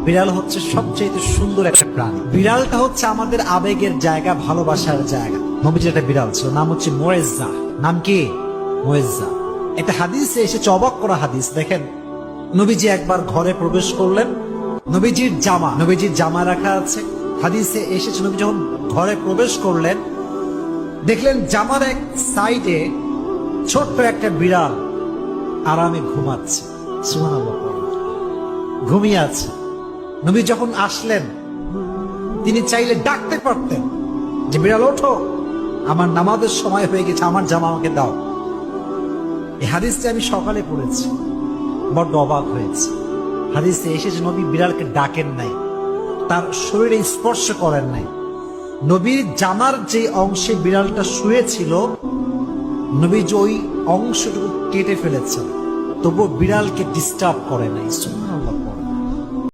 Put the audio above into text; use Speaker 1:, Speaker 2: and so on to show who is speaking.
Speaker 1: বিড়াল হচ্ছে সবচেয়ে সুন্দর একটা প্রাণী। বিড়ালটা হচ্ছে আমাদের আবেগের জায়গা, ভালোবাসার জায়গা। নবীজির একটা বিড়াল ছিল, নাম হচ্ছে মুয়েজ্জা। নাম কি? মুয়েজ্জা। একটা হাদিসে এসেছে, অবাক করা হাদিস। দেখেন, নবীজি একবার ঘরে প্রবেশ করলেন, নবীজির জামা রাখা আছে। হাদিসে এসেছে, নবী যখন ঘরে প্রবেশ করলেন, দেখলেন জামার এক সাইডে ছোট্ট একটা বিড়াল আরামে ঘুমাচ্ছে। সুবহানাল্লাহ, ঘুমিয়ে আছে। নবী যখন আসলেন, তিনি চাইলে ডাকতে পারতেন যে বিড়াল ওঠো, আমার নামাজের সময় হয়ে গেছে, আমার জামা আমাকে দাও। এই হাদিসটি আমি সকালে পড়েছি, বড্ড অবাক হয়েছে। হাদিসে এসেছে নবী বিড়ালকে ডাকেন নাই, তার শরীরে স্পর্শ করেন নাই। নবীর জামার যে অংশে বিড়ালটা শুয়েছিল, নবী যে ওই অংশটুকু কেটে ফেলেছেন, তবুও বিড়ালকে ডিস্টার্ব করে নাই।